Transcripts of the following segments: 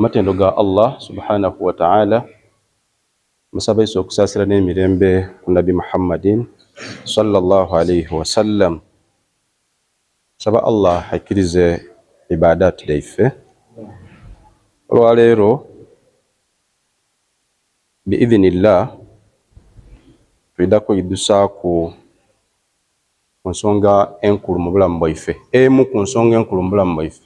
Matendo ga Allah subhanahu wa ta'ala musaba iso okusasira n'emirembe ku Nabi Muhammadin sallallahu alayhi wa sallam. Saba Allah hakkirize ibadat daife olwaleero biidhinillah twida kuidusaaku ku nsonga enkulu mu bulamu bwaife, emu ku nsonga enkulu mu bulamu bwaife.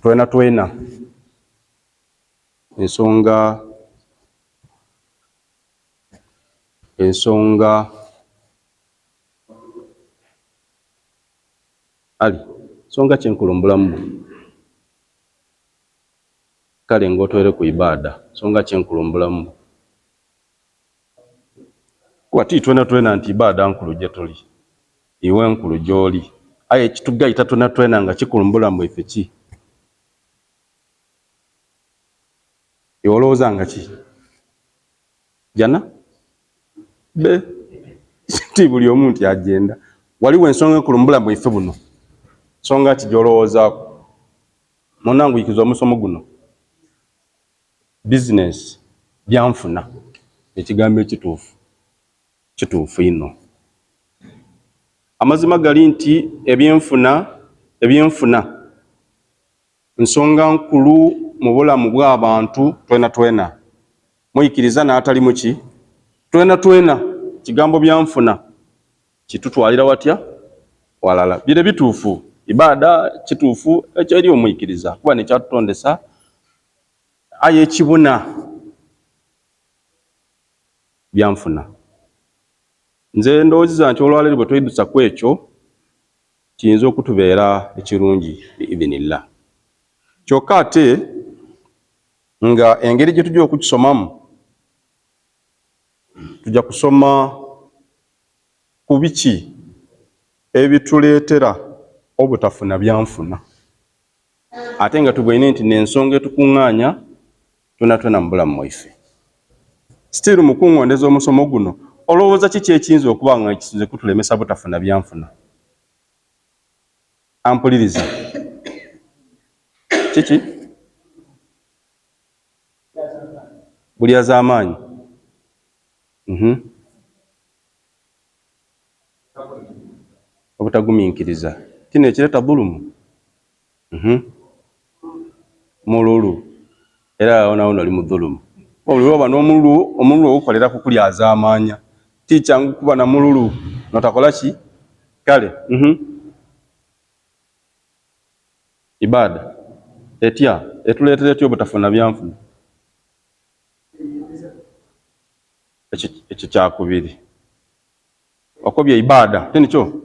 Twena ensonga kyenkulu mu bulamu bwo. Kale ng'otwere ku ibada nsonga kyenkulu mu bulamu bwo. Wati twena nti ibada nkulu gye tuli, iwe nkulu gy'oli. Aye ekitugaita twena nga kikulu mu bulamu bwaife ki? Iwe olowooza nga ki? Jana? Be? Ti buli omu nti agenda. Waliwo ensonga enkulu mu bulamu bwaife buno. Nsonga ki gy'olowoozaako? Munnange yikiza omusomo guno. Business byanfuna. Ekigambo ekituufu. Kituufu ino. Amazima gali nti ebyenfuna nsonga nkulu mu bulamu bw'abantu twena. Muyikiriza n'atali muki? Twena. Kigambo byanfuna kitutwalira watya? Walala. Bire bituufu. Ibada kituufu ekyo eri omuyikiriza kuba nekyatutondesa. Aye ekibuna byanfuna. Nze ndowooza nti olwaleero bwe tweyidusa ku ekyo kiyinza okutubeera ekirungi biidhinillah. Kyokka ate nga engeri gye tujja okukisomamu tujja kusoma ku biki ebituleetera obutafuna byanfuna, ate nga tubwine nti n'ensonga etukuŋŋaanya twena mu bulamu bwaife. Still mu kuŋŋondeza omusomo guno, olowooza kiki ekiyinza okuba nga kisinze kutulemesa butafuna byanfuna? Ampuliriza. Kiki? Buli az'amaanyi. Obutagumiikiriza. Kino ekireeta dhulumu. Mululu. Era wona oli mu dhulumu. Olwoba n'omululu ogukolera ku kuli az'amaanya. Ti kyangu kuba na mululu notakola ki? Kale. Ibada etya etuleetera etya obutafuna byanfuna? Ekyo kyakubiri. Wakobya ibada tenikyo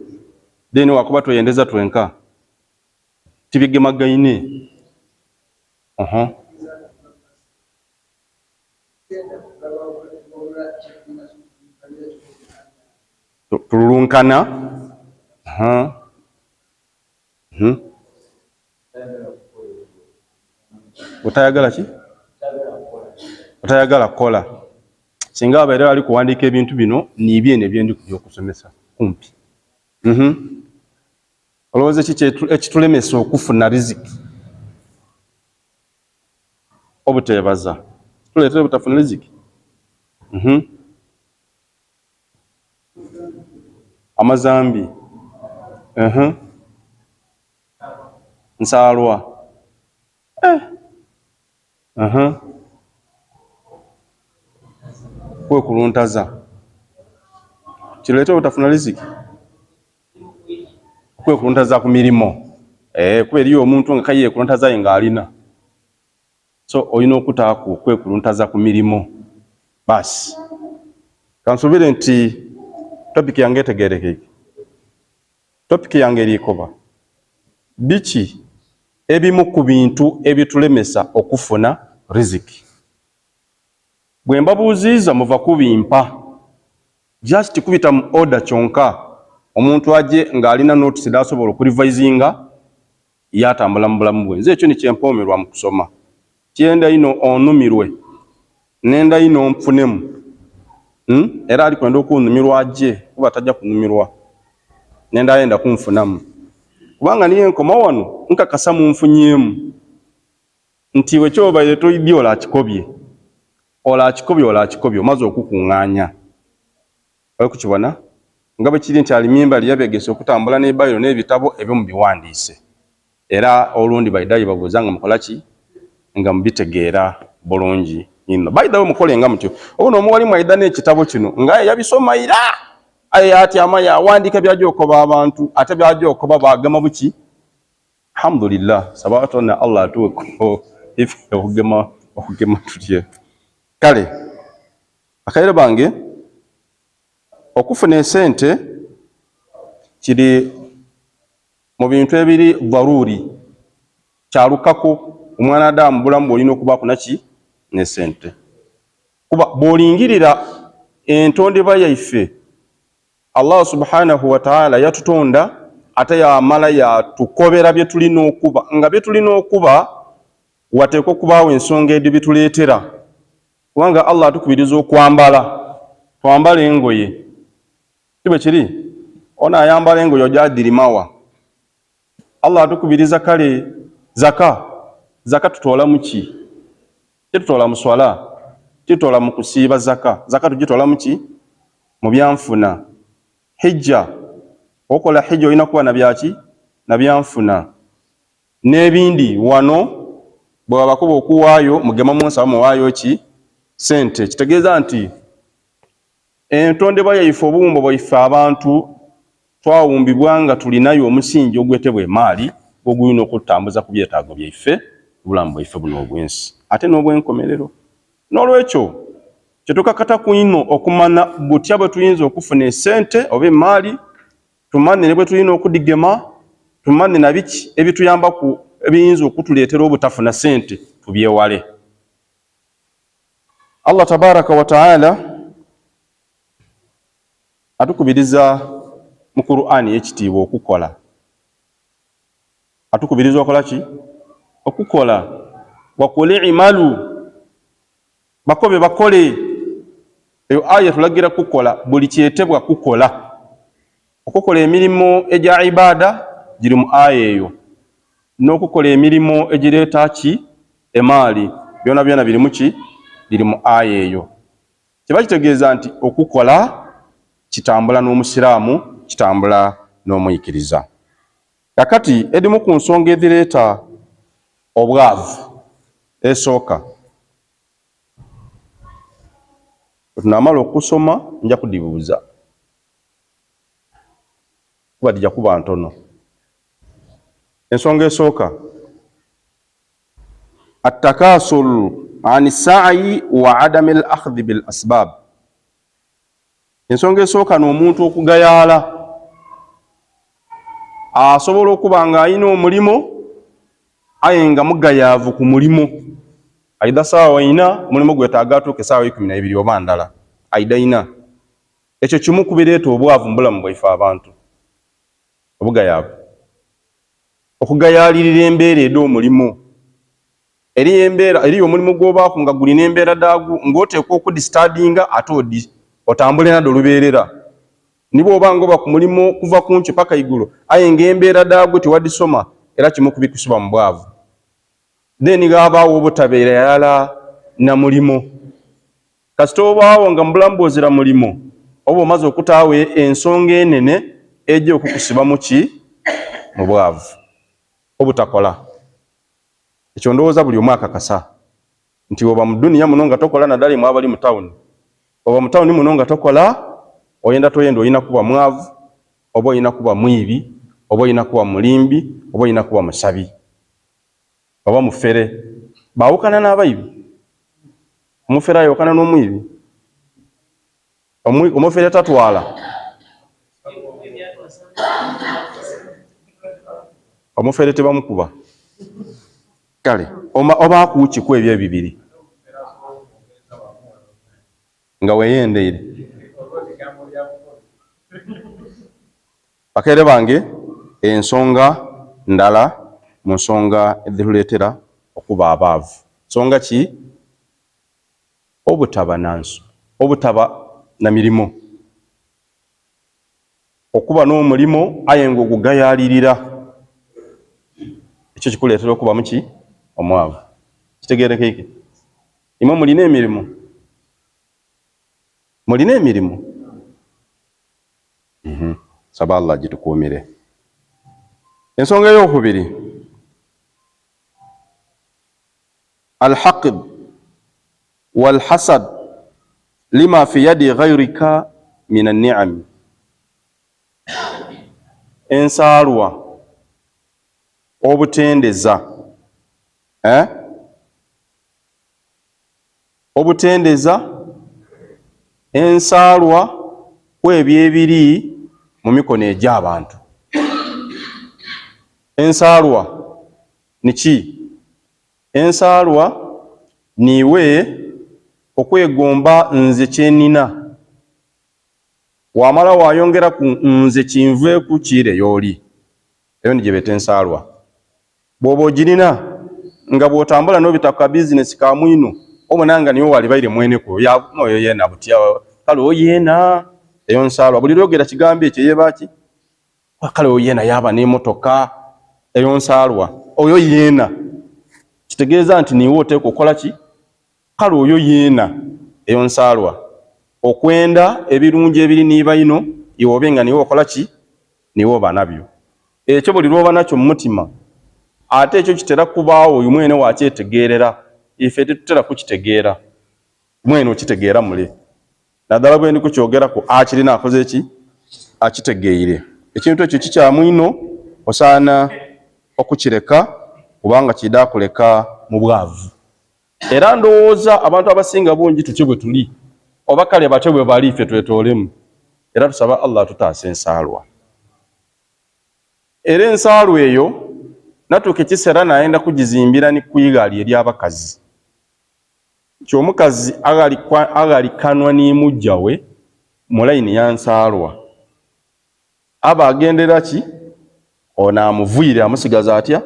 deni wakuba tweyendeza twenka tibigemagaine. Tululunkana. Otayagala ki? Otayagala kola. Singa abaire ali kuwandiika ebintu bino nibye nebyendi kujja okusomesa kumpi. Olowooza kiki ekitulemesa okufuna riziki? Obuteebaza tuleetera obutafuna riziki. Amazambi. Nsaalwa. Kwekuluntaza kireetera obutafuna riziki. Kwekuluntaza ku mirimo. Kuba eriyo omuntu nga kayekuluntaza ye ng'alina. So olina okutaako kwekuluntaza ku mirimo. Basi kansubire nti topic yange etegeerekeke. Topic yange erikoba biki ebimu ku bintu ebitulemesa okufuna riziki. Bwe mbabuuziiza muva kubimpa. Just kubita mu order kyonka. Omuntu aje ng'alina notice d'asobola okurivisinga yatambula mu bulamu bwe. Nze ekyo nikyempoomerwa mu kusoma. Kyenda ino onumirwe. Nenda ino onfunemu. Era ali kwenda okunumirwa aje kuba tajja kunumirwa. Nenda yenda kunfunamu. Kubanga niye nkoma wano nkakasa munfunyemu. nti we kyobaire toidye olakikobye olakikobye omaze okukuŋŋaanya okukibona nga bwe kiri nti alimimbali yabegese okutambula n'ebbayiro n'ebitabo ebimu biwandiise era olundi baidayo babuuza nga mukola ki nga mubitegeera bulungi nnyo baidayo mukole nga mutyo ono omuwalimu aida n'ekitabo kino nga yabisoma ira atyama yawandiika byajja okoba abantu ate byajja okoba bagema buki alhamdulillah sabatona Allah atuweko ife okugema tutye kale akaire bange okufuna esente kiri mu bintu ebiri dharuri kyalukako omwana adamu bulamu bwolina okuba kunaki n'esente kuba bw'olingirira entondebwa yaife Allah subhanahu wa ta'ala yatutonda ate yamala yatukobera bye tulina okuba nga bye tulina okuba wateekwa okubaawo ensonga edyo bituleetera kubanga Allah atukubiriza okwambala twambala engoye kibe kiri ona ayambala engoye ojadirimawa Allah atukubiriza kale zaka tutoola muki tutoola mu swala tutoola mu kusiiba zaka tugitoola muki mu byanfuna hijja okola hijja olina kuba na byaki na byanfuna n'ebindi wano bwe bakuba okuwaayo mugema munsaba muwaayo ki sente kitegeeza nti entondebwa yaife obuwumbo bwaife abantu twawumbibwa nga tulinayo omusingi ogwetebwa emaali ogulina okutambuza ku byetaago byaife obulamu bwaife buno obwensi ate n'obwenkomerero n'olwekyo kyetukakata kwino okumana butya bwe tuyinza okufuna esente oba emaali tumanye ne bwe tulina okudigema tumanye na biki ebituyambaku ebiyinza okutuleetera obutafuna sente tubyewale. Allah tabaraka wa ta'ala atukubiriza mu Qur'ani ekitiibwa okukola. Atukubiriza okola ki? Okukola. Wakuli imalu, bakobe bakole. Eyo aya tulagira kukola buli kyetebwa kukola. Okukola emirimu egya ibada giri mu aya eyo, n'okukola emirimu egireeta ki emaali byona byona biri muki biri mu aya eyo. Kiba kitegeeza nti okukola kitambula n'omusiraamu, kitambula n'omuyikiriza. Kakati edimu ku nsonga ezireeta obwavu esooka, tunamala okusoma nja kudibuuza kuba dijja kuba ntono. Ensonga esooka attakasul ani sa'i wa adami al-akhdhi bil asbab. Ensonga esooka n'omuntu okugayaala asobola okuba nga alina omulimo aye nga mugayaavu ku mulimo. Aida saawa ina omulimo gwetaaga atuuke saawa 12 oba ndala aida ina. Ekyo kimu kubireeta obwavu mu bulamu bwaife abantu, obugayaavu. Okugayaalirira embeera ed'omulimo eri omulimu gw'obaako nga gulina embeera daagu ng'oteekwa okudistadinga ate otambule naddo olubeerera. Niba obanga oba ku mulimo kuva ku nkyo paka igulu aye ng'embeera daagu tewadisoma era kimu kubikusiba mu bwavu. Then gabaawo obutabeera yala na mulimo. Kasita obaawo nga mu bulamu bw'ozira mulimo oba omaze okutaawo ensonga enene ejja okukusiba mu ki mu bwavu obutakola. Ekyo ndowooza buli omu akakasa nti oba mu duniya muno nga tokola naddala mu abali mu tawuni, oba mu tawuni muno nga tokola, oyenda toyenda oyina kuba mwavu oba oyina kuba mwibi oba oyina kuba mulimbi oba oyina kuba musabi oba mufere. Baawukana n'abayibi? Omufere ayawukana n'omwibi? Omufere tatwala? Omufere tebamukuba? Kale oba akuukiku ebyo ebibiri nga weeyendeire. Bakaire bange, ensonga ndala mu nsonga ezituleetera okuba abaavu. Nsonga ki? Obutaba na mirimu. Okuba n'omulimo aye ng'ogugayaalirira, ekyo kikuleetera okuba muki omwavu. Kitegeereka iki? Imwe mulina emirimu? Mulina emirimu? Saba Allah gitukuumire. Ensonga ey'okubiri, alhaqid walhasad lima fi yadi ghayrika min an-ni'am. Ensaalwa, obutendeza, obutendeza, ensaalwa kwebyo ebiri mu mikono egy'abantu. Ensaalwa niki? Ensaalwa niwe okwegomba nze kyenina, wamala wayongera ku nze kinveeku kire yoli. Eyo ni gye beta ensaalwa. Bw'oba ogirina nga bw'otambula n'obita ku bizinesi ka mwino, obonanga niwe walibaire mweneko oyo yeena butya, kale oyeena eyo nsaalwa. Buli lwogera kigambo ekyo yeebaki, kale oyeena yaba n'emmotoka, eyo nsaalwa. Oyo yeena kitegeeza nti niwe oteeka okukola ki? Kale oyo yeena eyo nsaalwa. Okwenda ebirungi ebiri niba ino iwe obenga niwe okola ki? Niwe oba nabyo. Ekyo buli lwoba nakyo mu mutima, ate ekyo kitera kubaawo oyo mwene wakyetegeerera. Ife tetutera kukitegeera, mwene okitegeera mule. Naddala bwe ndi kukyogerako akirina akoze ki? Akitegeire. Ekintu ekyo kikyamu ino, osaana okukireka kubanga kidda kuleka mu bwavu. Era ndowooza abantu abasinga bungi tutyo bwe tuli, oba kale batyo bwe bali ife twetoolemu. Era tusaba Allah tutaasa ensaalwa. Era ensaalwa eyo natuuka ekiseera nayenda kugizimbira ni kuyigaali ery'abakazi. Kyomukazi agalikanwa n'imujja we mu layini ya nsaalwa, aba agendera ki? Ono amuviire amusigaza atya?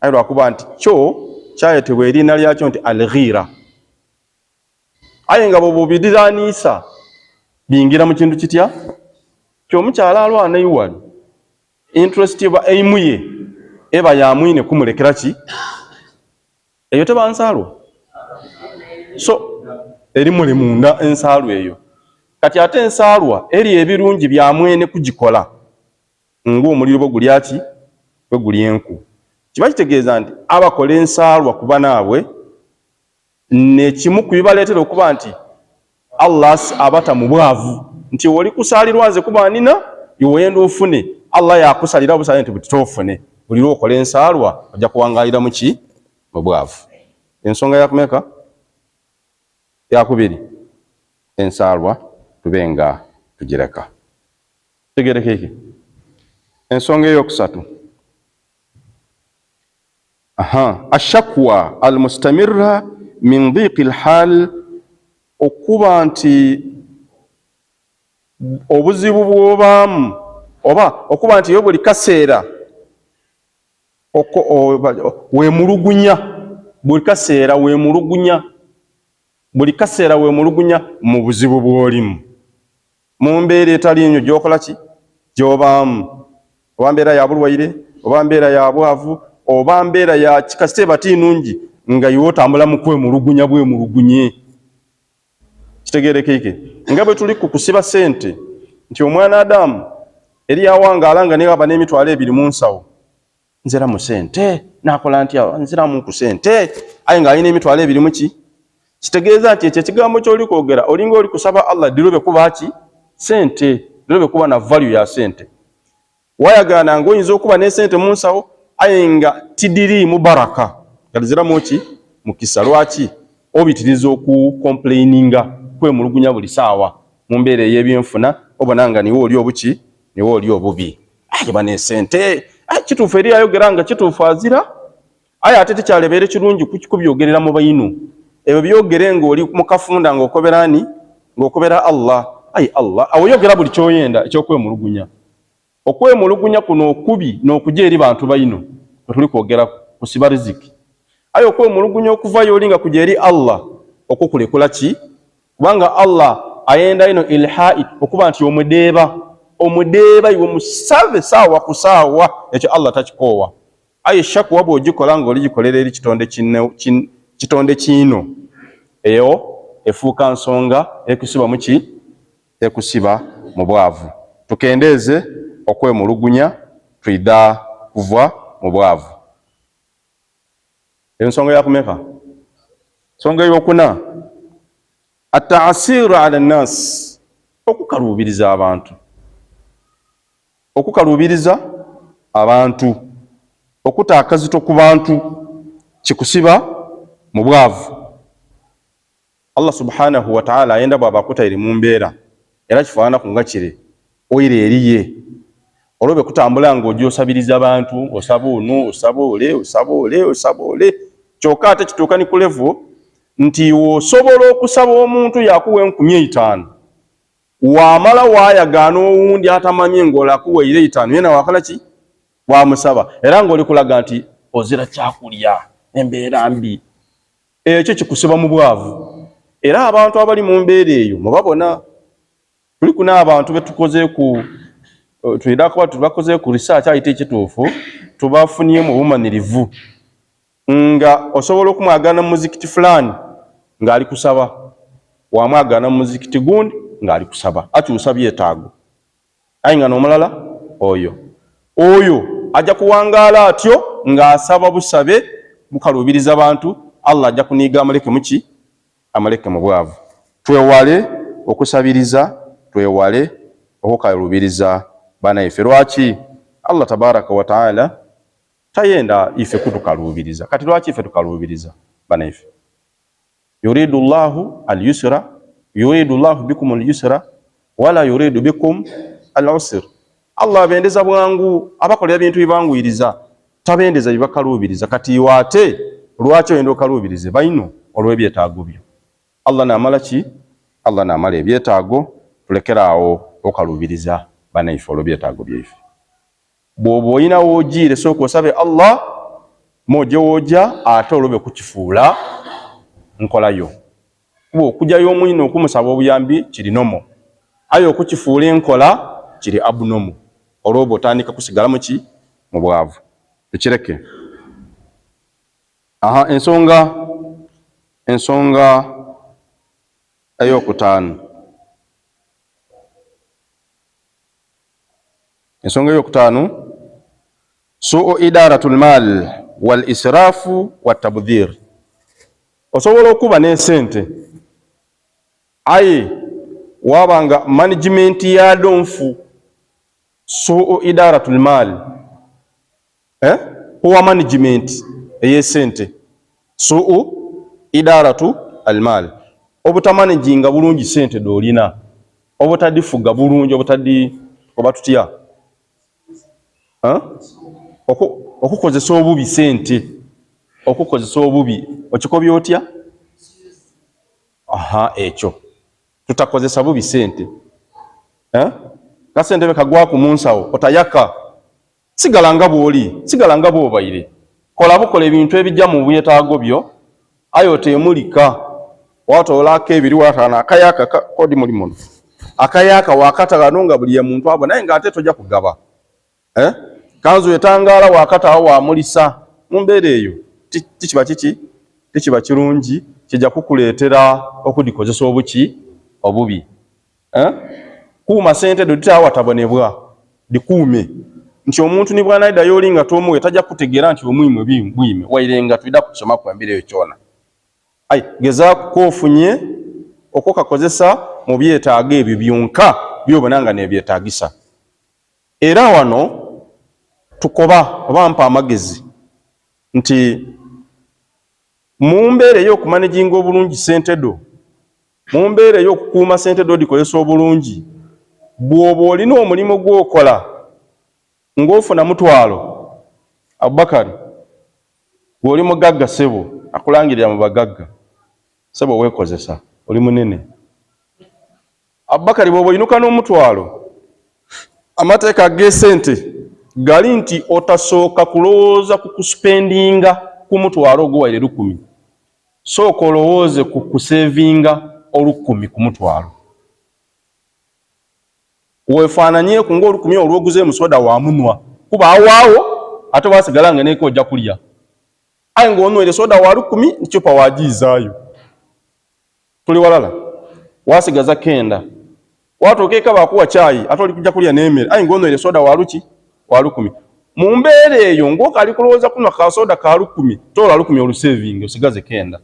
Ayi lwakuba nti kyo kyayetebwa eriina lyakyo nti alghira. Aye nga bw'obubiriraaniisa bingira mu kintu kitya? Kyomukyala alwana iwali, interest eba eimuye eba yamwine kumulekera ki? Eyo teba nsaalwa. So eri muli munda ensaalwa eyo. Kati ate ensaalwa eri ebirungi bya mwene kugikola, ng'omuliro bwe guli ati? Bwe guli enku. Kiba kitegeeza nti abakola ensaalwa kuba naabwe nekimu ku bibaleetera okuba nti Allah abata mu bwavu, nti oli kusaalirwa nze kuba nina iwe yenda ofune, Allah yakusalira obusale nti butitofune. Buli lwokola ensaalwa ojja kuwangaalira mu ki? Mu bwavu. Ensonga yakumeka? Yakubiri, ensaalwa tubenga tugireka. Tegereka iki? Ensonga eyokusatu, ashakwa almustamirra min dhiqi alhal, okuba nti obuzibu bw'obaamu oba okuba nti yo buli kaseera weemulugunya, buli kaseera weemulugunya, buli kaseera weemulugunya mu buzibu bw'olimu, mu mbeera etali nnyo gy'okola ki? Gy'obaamu, oba mbeera ya bulwaire, oba mbeera ya bwavu, oba mbeera ya kikasite bati nnungi, nga iwe otambula mu kwemulugunya bwemulugunye. Kitegeereka iki? Nga bwe tuli ku kusiba ssente, nti omwana Adamu eri awangaala nga niba n'emitwalo 2 mu nsawo, nzira mu ssente, nakola ntya? Nzira mu ku ssente, aye nga alina emitwalo 2 mu ki? Kitegeeza nti ekyo ekigambo ky'oli kwogera olinga oli kusaba Allah dirobe kuba ki? Ssente, dirobe kuba na value ya ssente. Wayagana ng'oyinza okuba ne ssente mu nsawo aye nga tidiri mu baraka, galizira mu ki? Mu kisa. Lwaki? Obitiriza okukomplaininga, kwemulugunya buli saawa mu mbeera ey'ebyenfuna, obona nga niwe oli obuki? Niwe oli obubi. Aye bane ssente, kituufu eri ayogera nga kituufu azira, aye ate tekyalebeere kirungi kubyogerera mu bayino. Ebyo byogere ng'oli mu kafunda ng'okobera ani? Ng'okobera Allah. Aye Allah awoyogera buli kyoyenda ekyokwemulugunya. Okwemulugunya kuno okubi n'okujja eri bantu bayino tuli kwogera kusiba riziki. Aye okwemulugunya okuvayo olinga kujja eri Allah okukulekula ki? Kubanga Allah ayenda ino ilhai okuba nti omudeeba iwe musave saawa ku saawa, ekyo Allah takikoowa. aye shakwa bw'ogikola ng'oligikolera eri kitonde kino eyo efuuka nsonga ekusiba muki ekusiba mu bwavu. Tukendeeze okwemulugunya twida kuva mu bwavu. Ensonga yakumeka? Nsonga eyokuna at-ta'siru ala nnas, okukaluubiriza abantu. Okukaluubiriza abantu, okuta akazito ku bantu kikusiba mu bwavu. Allah subhanahu wa ta'ala ayenda bw'aba akutaire mu mbeera era kifaanana nga kire oyire eriye olwobe kutambula ng'ojja osabiriza abantu, osaba ono, osaba ole kyokka ate kituuka ni ku level nti osobola okusaba omuntu yakuwa 5,000 wamala wayagaana owundi atamanye ng'olakuweire 5 yena wakala ki wamusaba era ng'oli kulaga nti ozira kyakulya embeera mbi. Ekyo kikusiba mu bwavu. Era abantu abali mu mbeera eyo mubabona. Tuli kuna abantu betukoze ku tuyida kuba tubakoze ku research ayite ekituufu tubafunye mu bumanirivu nga osobola okumwagana mu muzikiti fulani ng'ali kusaba, wamwagana mu muzikiti gundi ng'ali kusaba, akyusa byetaago. Aye nga n'omulala oyo ajja kuwangaala atyo ng'asaba busabe bukaluubiriza abantu, Allah ajja kuniiga amaleke muki amaleke mu bwavu. Twewale okusabiriza, twewale okukaluubiriza banaife. Lwaki Allah tabaraka wa taala tayenda ife kutukaluubiriza? Kati lwaki ife tukaluubiriza banaife? Yuridu Allahu al-yusra, yuridu Allahu bikum al-yusra wala yuridu bikum al-usr. Allah abendeza bwangu, abakola ebintu bibanguyiriza, tabendeza bibakaluubiriza. Kati wate lwaki oyenda okaluubirize baino olw'ebyetaago byo. Allah naamala ki? Allah naamala ebyetaago. Tulekeraawo okaluubiriza banaife olw'ebyetaago byaife. Bw'oba oyina woogiire sooka osabe Allah moje wooja ate olwobe kukifuula nkolayo. Kuba okujjayo omwine okumusaba obuyambi kiri nomo, aye okukifuula enkola kiri abnomo. Olwobe otandika kusigala muki mu bwavu. Tukireke. Ensonga ey'okutaano. Ensonga ey'okutaano su'u idaratul mal wal israfu wat tabdhir. Osobola okuba n'esente aye wabanga management ya donfu. Su'u idaratul mal huwa management ey'esente. Su'u idaratu al mal, obutamanajinga bulungi sente dolina, obutadifuga bulungi, oba tutya okukozesa obubi sente, okukozesa obubi okikobya otya? Ekyo tutakozesa bubi sente. Kasente bekagwaku munsawo otayaka, sigala nga bw'oli, sigala nga bw'obaire. Kola ebintu ebijja mu byetaago byo, aye oteemulika watolako ebiri watana akayaka kodi muli muno akayaka wakatagano nga buli muntu abo naye ng'ate tojja kugaba. Kanzu etangaala wakatawo wamulisa mu mbeera eyo tikiba kirungi, kijja kukuleetera okudikozesa obubi. Kuuma sente tutaawatabonebwa, dikuume nti omuntu ni bw'anaida y'oli nga tomuwe tajja kutegeera nti omwimwe bwime wairenga twida kusoma ku mbira eyo kyona. Ayi gezaako koofunye okukakozesa mu byetaago ebyo byonka by'obona nga nebyetaagisa. Era wano tukoba oba mpa amagezi nti mu mbeera ey'okumanejinga obulungi sente do, mu mbeera ey'okukuuma sente do dikozesa obulungi, bw'oba olina omulimu gw'okola ng'ofuna mutwalo, Abubakari gw'oli mugagga sebo akulangirira mu bagagga, sebo weekozesa oli munene. Abubakari bw'oba oyinuka n'omutwalo, amateeka g'esente gali nti otasooka kulowooza ku kuspendinga ku mutwalo ogwaire 10, sooka olowooze ku kusevinga 10 ku mutwalo. Weefaananyeeku ng'olukumi olwoguze musoda wa munwa, kuba awaawo ate wasigala nga neko ojja kulya aye ng'onywere soda wa 10 n'icupa wagiizaayo tuli walala wasigaza 9 watuuka bakuwa chai ate oli kujja kulya n'emmere aye ng'onywere soda wa 10 mu mbeera eyo ng'okali kulowooza kunywa ka soda ka 10 tola 10 olusevingi osigaze 9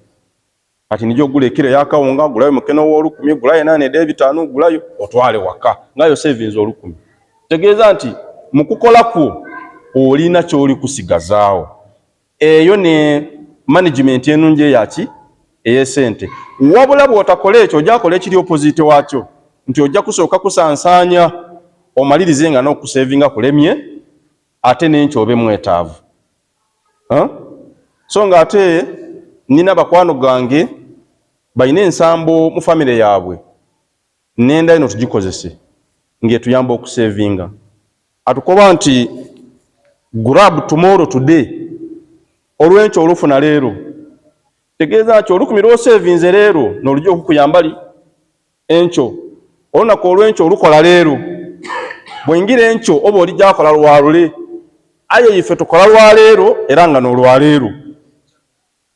kati nijo gula ekiro yakawunga gulayo mukeno wa 10 gulayo 8 gulayo otwale waka ngayo savings 10 tegeeza nti mu kukola kwo olina ky'oli kusigazaawo eyo ne management enungi eyaki ey'esente wabula bw'otakola ekyo ojja kola ekiri opposite waakyo nti ojja kusooka kusansaanya omalirize nga n'okusevinga kulemye ate n'enkyo obe mwetaavu so nga ate nina bakwano gange balina ensambo mu famire yaabwe nenda ino tugikozese ng'etuyamba okusevinga atukoba nti grab tomorrow today olw'enkyo olufuna leero tegeeza nti olukumi lw'osevinze leero n'olujja okukuyamba li enkyo olunaku olw'enkyo olukola leero bw'engira enkyo oba olijja akola lwalule aye ife tukola lwaleero era nga n'olwaleero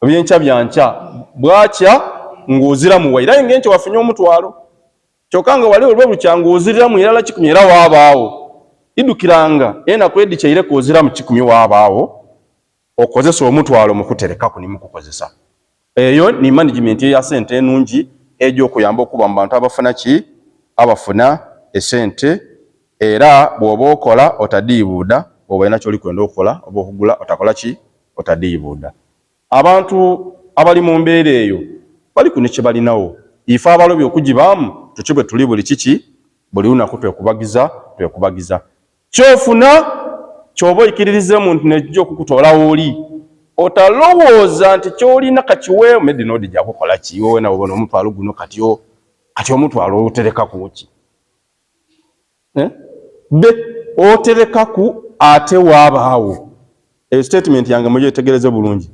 ebyenkya byankya bwakya ng'oziramu wa era ng'enkyo wafunye omutwalo kyokka nga wali olwe bukya ng'oziriramu erala 10 era waabaawo idukiranga enaku edikyaireko oziramu 10 waabaawo okozesa omutwalo mu kuterekaku nimukukozesa eyo ni management ya sente enungi egy'okuyamba okuba mu bantu abafuna ki abafuna esente era bw'oba okola otadiibuuda oba olina ky'oli kwenda okukola oba okugula otakola ki otadiibuuda abantu abali mu mbeera eyo bali ku ne kye balinawo ife abalobi okugibaamu tukibwe tuli buli kiki buli lunaku twekubagiza kyofuna ky'oba oyikiririze muntu nejja okukutoola w'oli otalowooza nti ky'olina kakiweewo medina odijja kukola ki wowe nawe obona omutwalo guno kati omutwalo oterekaku ki be oterekaku ate waabaawo eyo statement yange mugyetegereze bulungi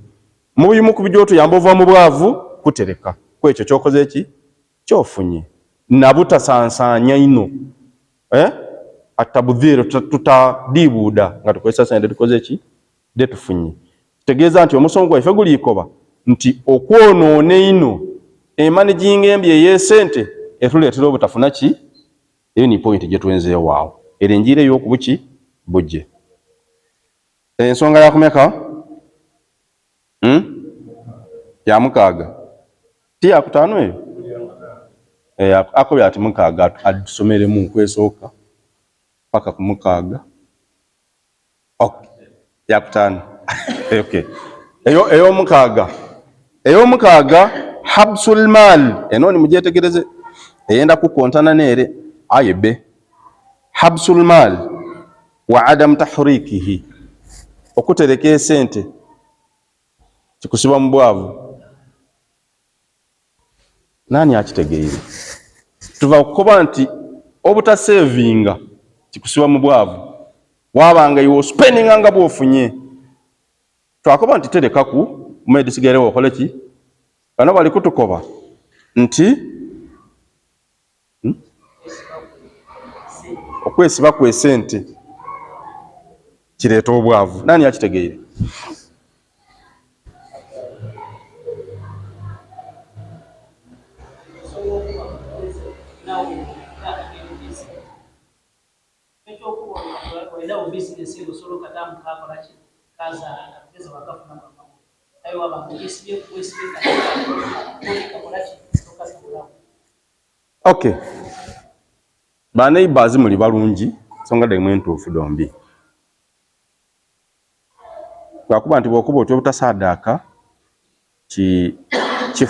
mu bimu ku bijotuyamba ova mu bwavu kutereka kwekyo kyokoze eki kyofunye nabutasansaanya ino atabudhiro tutadiibuuda nga tukozesa sente tukoze eki detufunye kitegeeza nti omusomo gwaffe guliikoba nti okwonoona ino emanaging embi ey'esente etuleetera obutafuna ki eyo ni point gye twenzeewo awo era enjira ey'okubuki bujje ensonga yakumeka ya mukaaga ti yakutaano eyo akobya ati mukaaga adusomeremu nkwesooka paka ku mukaaga yakutaano okay ey'omukaaga habsul mal eno ni mugyetegereze eyenda kukontana neere aye be habsul mal wa adam tahrikihi okutereka esente kikusiba mu bwavu nani akitegeire tuva kukoba nti obutasevinga kikusiba mu bwavu wabanga iwo spending nga bwofunye twakoba nti terekaku umedisigarewo okole ki bano bali kutukoba nti okwesiba kwesente kireeta obwavu nani akitegeire okay baneighbors muli balungi songa ddemwe entuufu dombi lwakuba nti bw'okuba otya obutasaadaaka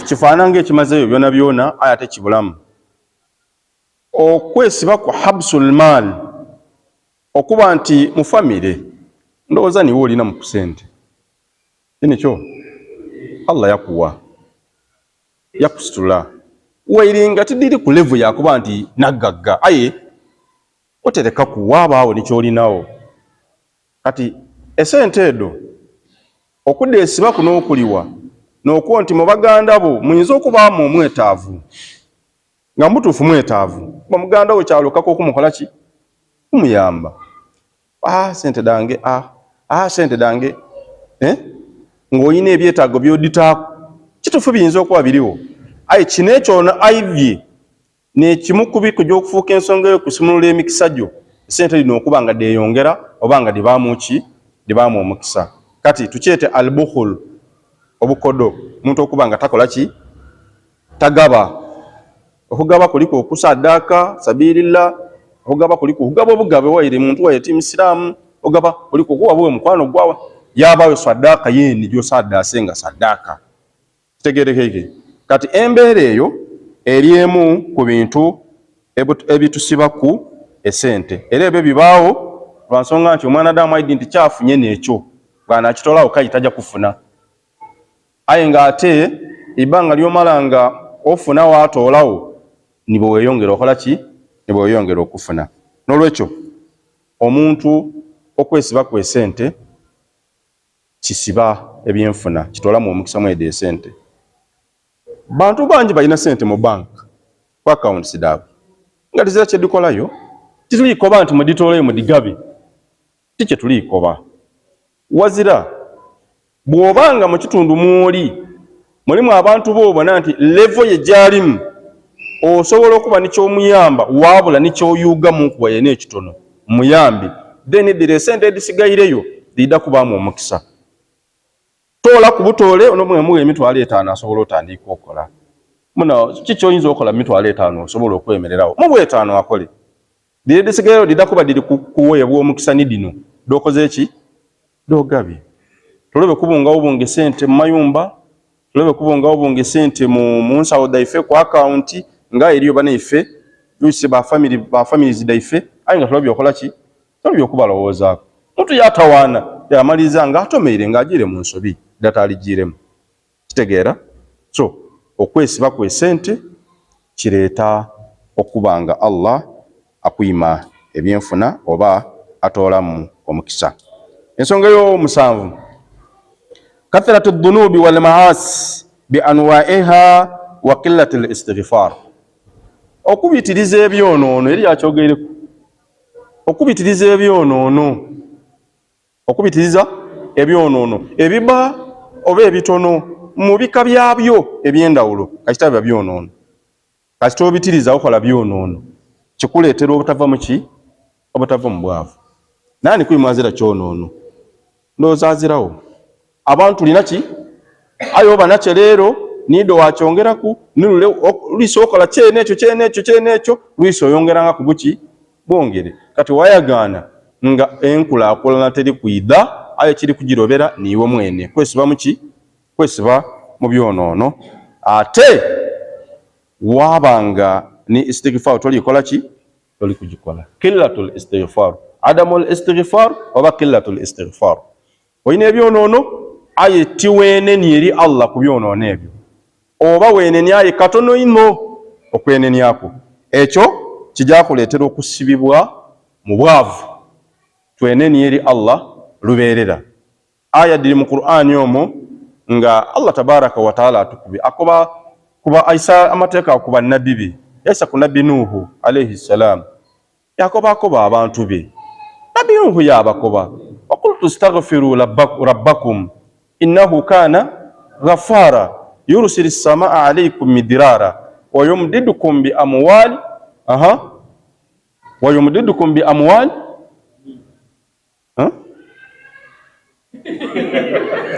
kifaanana ng'ekimazeeyo byona byona aye ate kibulamu okwesiba ku habsul mal okuba nti mu famire ndowooza niwe olina mu kusente kinikyo Allah yakuwa yakusitula wairinga tidiri ku level yakuba nti nagagga aye otereka kuwaabaawo nikyolinawo kati esente edo okudda esiba kuno okuliwa n'okuwa nti mu baganda bo muyinza okubaamu omwetaavu nga mutuufu mwetaavu kuba muganda wo kyalokako okumukola ki kumuyamba sente dange sente dange ng'olina ebyetaago by'oditaako kituufu biyinza okuba biriwo ayi kino ekyo aivye n'ekimu ku bikku gy'okufuuka ensonga y'okusumulula emikisa gyo sente lino okuba nga deeyongera oba nga dibaamu omukisa. Kati tukyete albukhul, obukodo, omuntu okuba nga takola ki? Tagaba. Okugaba kuliko okusaddaaka sabirillah, okugaba kuliko okugaba obugabe waire muntu wayeti Musiraamu, ogaba kuliko kuwa bwe mukwano gwawa yabawe saddaaka yeni gy'osaddaase nga saddaaka. Kitegerekeke. Kati embeera eyo eri emu ku bintu ebitusiba ku esente. Era ebyo bibaawo lwa nsonga nti omwana Adamu ayidde nti kyafunye n'ekyo bw'anaakitolawo kayita tajja kufuna. Aye ng'ate ebbanga ly'omala nga ofuna waatoolawo nibwe weeyongera okola ki? Nibwe weeyongera okufuna. N'olwekyo omuntu okwesiba ku esente kisiba ebyenfuna, kitolamu omukisa mu edda esente. Bantu bangi balina sente mu bank ku accounts daabwe nga tizira kye dukolayo, tituliikoba nti muditoolayo mudigabe, ti kye tuliikoba. Wazira bw'obanga mu kitundu mw'oli mulimu abantu boobona nti level ye gy'alimu osobola okuba nikyomuyamba waabula nikyoyuugamu kuba yena ekitono muyambi, then eddira esente edisigaireyo lidda kubaamu omukisa. Toola ku butoole onomwemuwa emitwalo 5 asobola otandika okola. Muno kikyoyinza okola mitwalo 5 osobola okwemererawo mu bw'etaano akole. Dira edisigaireyo lidda kuba diri kuweebwa omukisa ni dino dokoze eki? Dogabye. Tulebe kubungawo bunge sente mu mayumba, tulebe kubungawo bunge sente mu nsawo daife ku account nga eriyo banaife luisi ba families daife, aye nga tulabye okola ki? Tulabye okubalowoozaako. Muntu yatawaana yamaliza nga atomeire ng'agiire mu nsobi ddata aligiremu. Kitegeera? So okwesiba ku esente kireeta okuba nga Allah akuyima ebyenfuna oba atoolamu omukisa. Ensonga y'omusanvu, kathratu dhunubi wal maasi bi anwa'iha wa qillati al istighfar. Okubitiriza ebyonoono eri akyogereku. Okubitiriza ebyonoono, okubitiriza ebyonoono ebiba oba ebitono mu bika byabyo eby'endawulo kasita biba byonoono. Kasita obitiriza okola byonoono kikuleetera obutava mu ki? Obutava mu bwavu. Nani kwimwazira kyonoono? Ndowooza azirawo. Abantu lina ki? Ayo banakye leero nido wakyongeraku luisi okola kyenekyo luisi oyongeranga ku buki? Bwongere. Kati wayagaana nga enkulaakulana teri kwidda aye kiri kugirobera niiwe mwene. Kwesiba mu ki? Kwesiba mu byonoono. Ate wabanga ni istighfar tolikola ki? Toli kugikola. Qillatul istighfar. Adamul istighfar oba qillatul istighfar. Oyina ebyonoono aye tiweeneni eri Allah ku byonoono ebyo. Oba weeneni aye katono ino okwenenyaako. Ekyo kijja kuleetera okusibibwa mu bwavu. Tweneni eri Allah lubeerera. Aya diri mu Qur'ani omwo nga Allah tabaraka wa taala atukubi akoba kuba aisa amateeka akuba nabbi be. Yasa ku nabbi Nuhu alayhi salam. Yakoba akoba abantu be. Nabbi Nuhu yabakoba. Wa qultu astaghfiru rabbakum innahu kana ghafara yursilu as-samaa alaykum midrara wa yumdidukum bi amwali wa yumdidukum bi amwali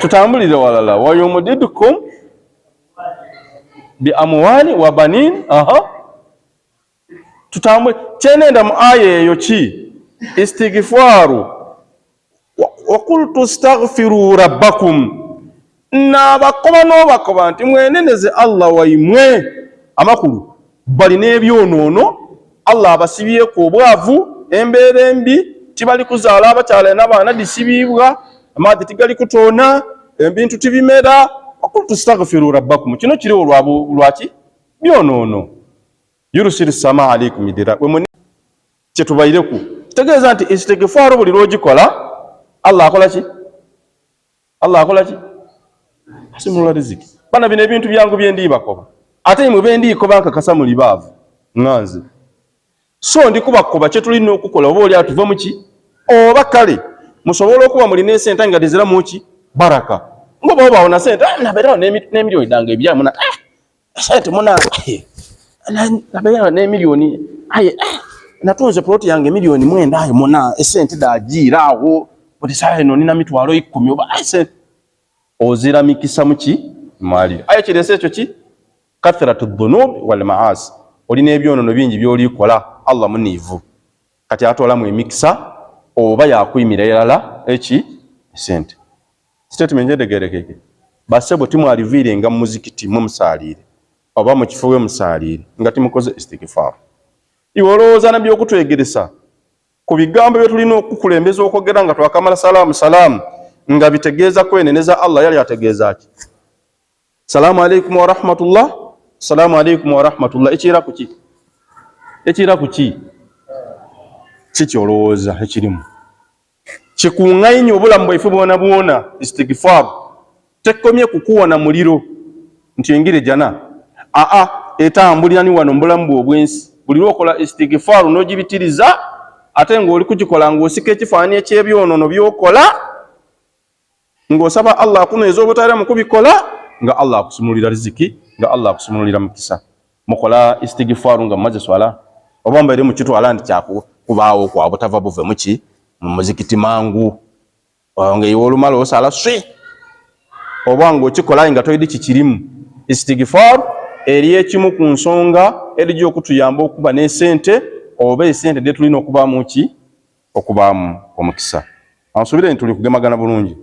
tutambulire walala wa yumdidukum bi amwali wa banin tutambule kyenenda mu aya eyo ki? Istighfaru. Wa qultu astaghfiru rabbakum, nabakoba n'obakoba nti mweneneze Allah waimwe. Amakulu balina ebyonoono Allah abasibyeku obwavu, embeera embi, tibali kuzaala abakyala n'abaana disibibwa, amaadhi tigali kutoona, ebintu tibimera. Wa qultu astaghfiru rabbakum, kino kiri olwaki? Byonoono. Yursilu as-samaa alaykum midrara. Kyetubaireku kitegeeza nti istighfar buli lwogikola Allah akola ki? Allah akola ki? Asimula riziki. Bana bino ebintu byangu byendibakoba. Ate mwe bendikoba nkakasa muli baavu. Nganze. So ndikubakoba kye tulina okukola oba oli atuva mu ki? Oba kale musobola okuba mulina esente nga teziramu ki baraka ngoba obaona sente nabeerawo n'emiliyoni dange ebyamu na sente muna nabeerawo n'emiliyoni natunze ploti yange miliyoni 9 ayo muna esente dagiiraawo buli saa eno nina mitwalo 10 oba sente ozira mikisa muki mali ayo kirese ekyo ki kathratu dhunub wal maasi olina ebyonono bingi byolikola Allah muniivu kati atolamu emikisa oba yakuyimira erala eki sente statement edegerekeke basebo timu alivirenga mu muzikiti mu musalire oba mu kifo we musalire nga timukoze istighfar iwolooza nabyo okutwegeresa ku bigambo bye tulina okukulembeza okwogera nga twakamala salamu nga bitegeeza kweneneza Allah yali ategeeza ki salamu alaykum wa rahmatullah salamu alaykum wa rahmatullah ekira kuki kikyolowooza ekirimu kikuŋŋainye obulamu bwaife bwona istighfar tekomye kukuwona muliro nti engire jana etambulira ni wano mbulamu bw'obwensi buli lwokola istighfar n'ogibitiriza ate ng'oli kugikola ng'osika ekifaananyi eky'ebyonono by'okola ng'osaba Allah akunyweza obutaera mu kubikola nga Allah akusumulira riziki nga Allah akusumulira mukisa mukola istighfar nga mumaze swala oba mbaire mu kitwala nti kubaawo kwa butava buve muki mu muzikiti mangu nga iwe olumala osala swi oba ng'okikola nga toyidi kikirimu istighfar eri ekimu ku nsonga erijja okutuyamba okuba n'esente oba esente de tulina okubaamu ki okubaamu omukisa ansuubire nti tuli kugemagana bulungi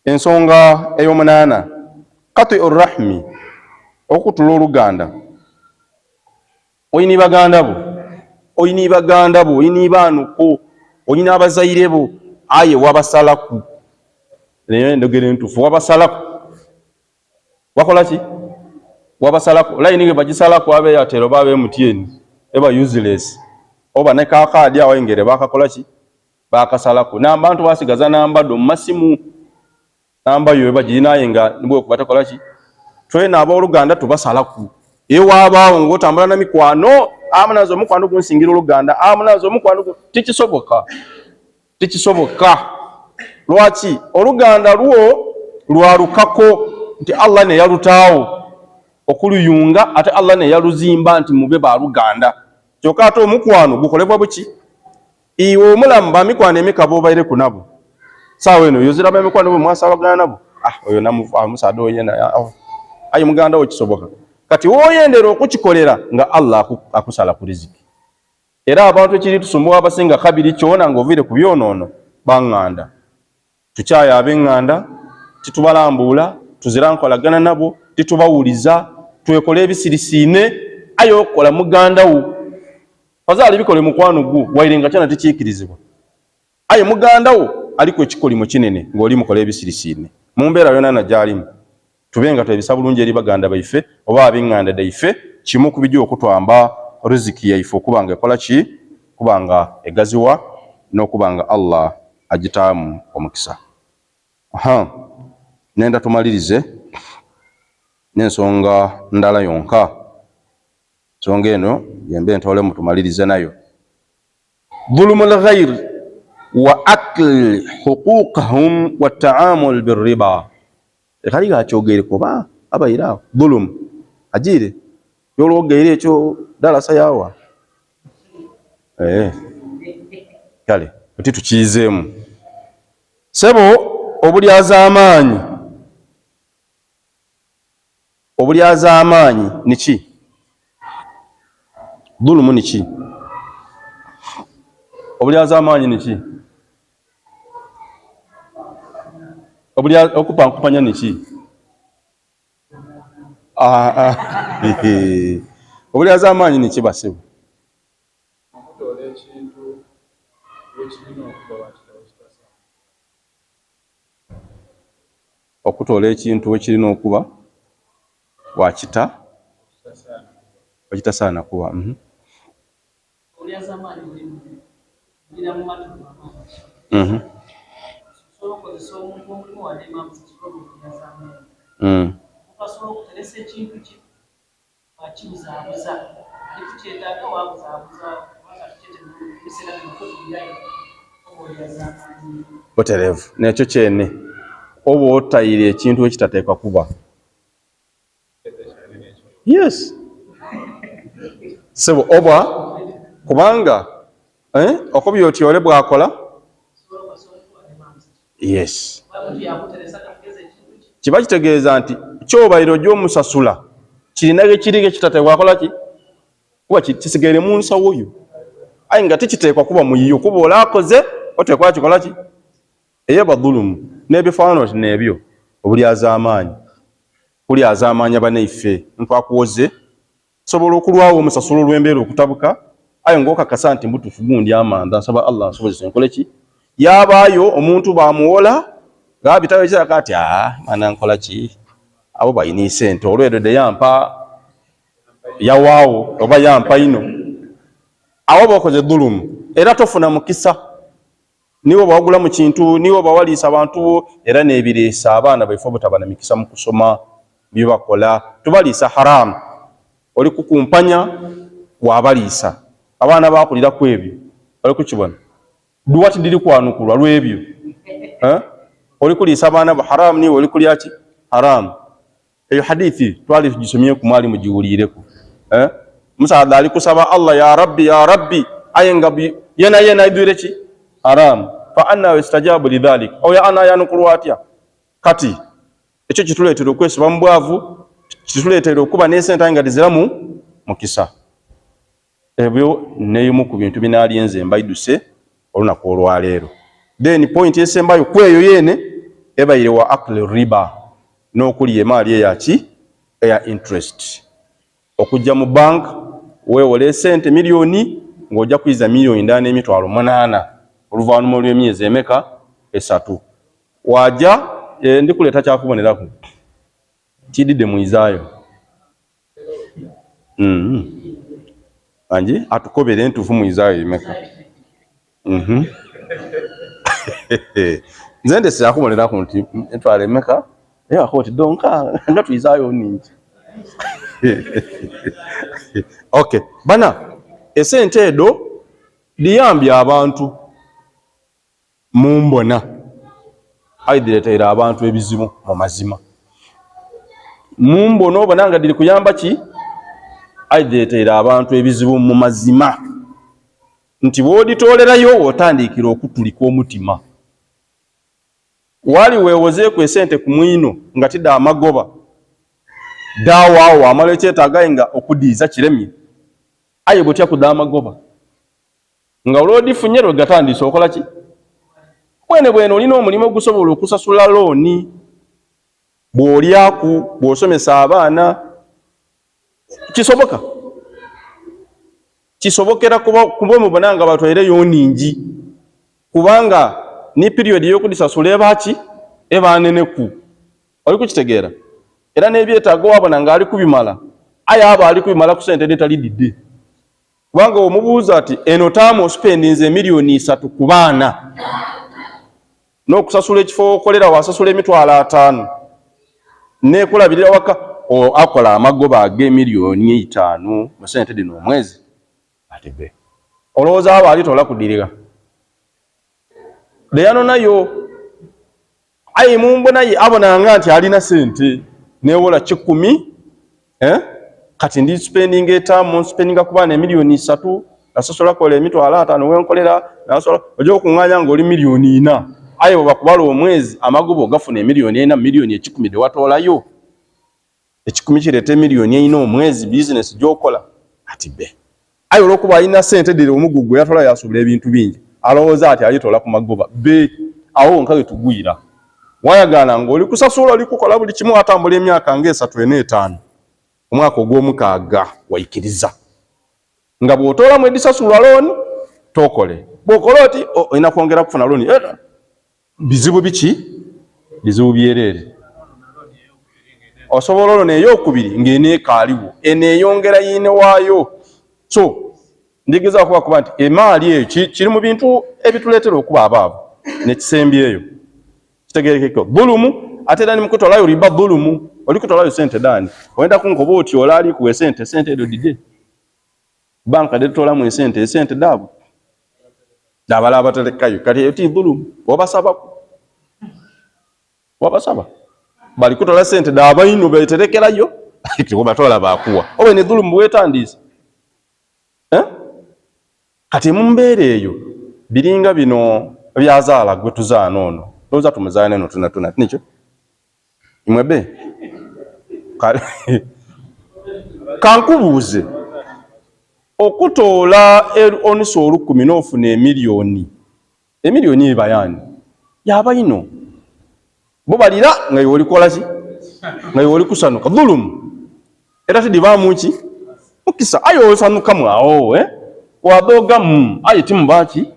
ensonga ey'omunaana qati'u rahmi okutula oluganda oyina baganda bo oyina baanuko oyina abazaire bo aye wabasalaku naye ndogere entuufu wabasalaku wakola ki wabasalaku layini ge bagisalaku abe Airtel oba abe MTN eba useless oba ne kakadi awo engere bakakola ki bakasalaku n'abantu basigaza namba do masimu namba yo baginaye nga nibwe kubatakola ki twena abooluganda tubasalaku ewabaawo ng'otambula na mikwano amunazo omukwano gunsingira oluganda amunazo omukwano tikisoboka lwaki oluganda lwo lwalukako nti Allah ne yalutaawo okuluyunga ate Allah ne yaluzimba nti mube baluganda kyokka ate omukwano gukolebwa buki iwe omulamu bamikwano emikabo obaire ku nabo saawa eno yoziraba emikwano bwe mwasabagana nabo oyo namusaada oyena ayi muganda wo kisoboka kati woyendera okukikolera nga Allah akusala ku riziki era abantu ekiri tusumbuwa abasinga kabiri kyona ng'ovire ku byonoono baŋŋanda tukyaya ab'eŋŋanda titubalambula tuzira nkolagana nabo titubawuliza twekola ebisirisiine aye okola muganda wo bazaali bikole mukwano gwo wairenga kyana tekiikirizibwa aye muganda wo aliko ekikolimo kinene ng'oli mukola ebisirisiine mu mbeera yonna na gy'alimu tubenga twebisa bulungi eri baganda baife oba ab'eŋŋanda daife kimu ku bijja okutwamba riziki yaife okuba nga ekola ki kuba nga egaziwa n'okuba nga Allah agitaamu omukisa. Nenda tumalirize n'ensonga ndala yonka ensonga eno yembe ntolemu tumalirize nayo dhulumul ghayr wa akl huquqahum wa ta'amul birriba ekali gakyogeere kuba abayiraawo dhulum ajire yolwogeere ekyo dalasa yawa kale oti tukiizeemu sebo obulyazamaanyi niki dhulumu niki obulyazamaanyi niki okupankupanya niki obulyazamaanyi niki basebo okutoola ekintu wekirina okuba wakita wakitasaana kuba butereevu nekyo kyene oba otayire ekintu ekitateekwa kuba. Yes sebo oba kubanga okubya otyole bwakola. Yes kiba kitegeeza nti kyobaire ojja omusasula kirina gekiri ekitateekwa kola ki kuba kisigaire mu nsawo yo, aye nga tekiteekwa kuba muyiyo kuba olaakoze oteekwa kikola ki eyeba dhulumu. N'ebifaanano ti n'ebyo obulyazamaanyi kulyazamaanya banaife ntwakuwoze sobola okulwawo omusasula olw'embeera okutabuka, aye ng'okakasa nti mbutuufu gundi amanda nsaba Allah nsobozese nkole ki. Yabaayo omuntu bamuwola ng'abitayo ekiraka ati mana nkola ki abo balina sente olwedde yampa yawaawo oba yampa ino, awo bakoze dhulumu era tofuna mukisa. Niwo bawagula mu kintu, niwo bawaliisa abantu era n'ebireesa abaana baife obutaba na mikisa mu kusoma bye bakola. Tubaliisa haramu, oli kukumpanya wabaliisa abaana bakulira ku ebyo oli kukibona duwati diri kwanukulwa lw'ebyo oli kuliisa abaana ba haramu niwe oli kulya ki haramu. Eyo hadithi twali tugisomye ku mwali mugiwuliireko. Musaadha ali kusaba Allah ya rabbi aye nga yena idwire ki haramu fa anna yastajabu lidhalik aw ya ana yanukulwa atya. Kati ekyo kituleetera okwesiba mu bwavu, kituleetera okuba n'esente nga tiziramu mukisa. Ebyo neyimu ku bintu binaalyenze mbaiduse olunaku olwaleero. Then point esembayo kweyo yene ebayire wa akli riba n'okulya emaali eyaki eya interest. Okujja mu bank weewole sente miliyoni ng'ojja kwiza miliyoni ndana emitwalo 8 oluvannyuma lw'emyezi emeka 3. Wajja ndikuleeta kyakubonerako kididde mwizaayo anji atukobere entuufu mwizaayo emeka. Nze ndese akubonerako nti entwalo emeka yakoti donka nga twizaayo ningi. Okay bana esente edo liyambye abantu mumbona aidireetera abantu ebizibu mu mazima mumbona obona nga diri kuyamba ki aidireetera abantu ebizibu mu mazima nti bw'oditoolerayo otandikira okutulika omutima. Wali weewozeeku esente ku mwino nga tidda amagoba daawaawo amala ekyetaaga nga okudiiza kiremye, aye bwotya kudda amagoba nga olwodifunye lwe gatandise okola ki bwene olina omulimu ogusobola okusasula looni bw'olyaku bw'osomesa abaana kisobokera kuba mubona nga batwaireyo ningi kubanga ni period y'okudisasula ebaki ebaneneku oli kukitegeera era n'ebyetaago wabona ng'ali kubimala aye aba ali kubimala ku sente netalididde kubanga omubuuza ati eno taamu ospendinze miliyoni 3 ku baana n'okusasula ekifo okolera wasasula emitwalo 5 neekulabirira waka akola amagoba ag'emiliyoni 5 mu sente dino omwezi atibe olowooza abo alitola kudirira leyano nayo aye mumbonaye abonanga nti alina sente newola 10 kati ndi spending etamu spendinga ku baana miliyoni 3 nasosola kola emitwalo 5 wenkolera nasosola ojo okuŋŋaanya ng'oli miliyoni 4 aye bwebakubala omwezi amagobo gafuna miliyoni 4 miliyoni 10 de watoolayo 10 kireeta miliyoni 4 omwezi business gy'okola atibe aye olw'okuba alina sente diri omugugu yatola yasuubula ebintu bingi alowooza ati alitola ku magoba be awo wonka we tugwira wayagala ng'oli kusasula oli kukola buli kimu atambula emyaka nga 3 omwaka ogw'omukaaga waikiriza nga bw'otoolamu edisasulwa looni tokole bw'okola oti olina kwongera kufuna looni bizibu biki bizibu byereere osobola olwo n'eyokubiri ng'eneekaaliwo eneeyongera yine waayo. So ndigeza okuba nti emaali eyo kiri mu bintu ebituleetera okuba abaavu nekisembyeyo kitegerekeko dhulumu ate era nimukutolayo riba dhulumu oli kutolayo sente dani wenda kunkoba oti olaali kuwe sente edo dide banka de tolamu esente daabo dabala abaterekayo kati eti dhulumu wabasaba bali kutola sente dabayino beterekerayo batola bakuwa oba ne dhulumu bwetandise kati mumbeera eyo biringa bino byazaala gwe tuzaana ono toza tumuzaana eno tunatuna nicho imwebe kankubuuze okutoola oniso olukumi n'ofuna emiliyoni ebayani yabayino bo balira nga yoli kolaki nga yoli kusanuka dhulumu era tidibaamuki mukisa ayo osanuka mwawo wadogamu aye timubaki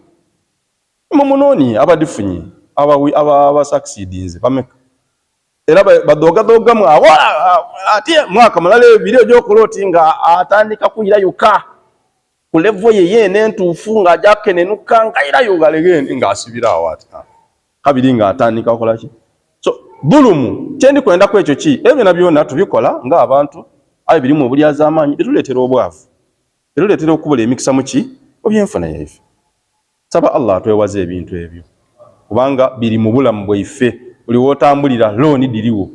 mumunoni abadifunyi aba succeedinze bameka era badogadoga mwawo ate mwaka mulala ebiri ogyokuloti nga atandika kuyira yuka ku level yeye n'entuufu nga ajakenenuka nga irayo galegende nga asibirawo ati kabiri nga atandika okolaki so dhulumu kyendi kwenda ku ekyo ki ebyo nabyona tubikola nga abantu ayo birimu obulyaza amaanyi bituleetera obwavu bituleetera okubula emikisa muki obyenfuna yaife saba Allah atwewaze ebintu ebyo kubanga biri mu bulamu bwaife buli wotambulira looni diriwo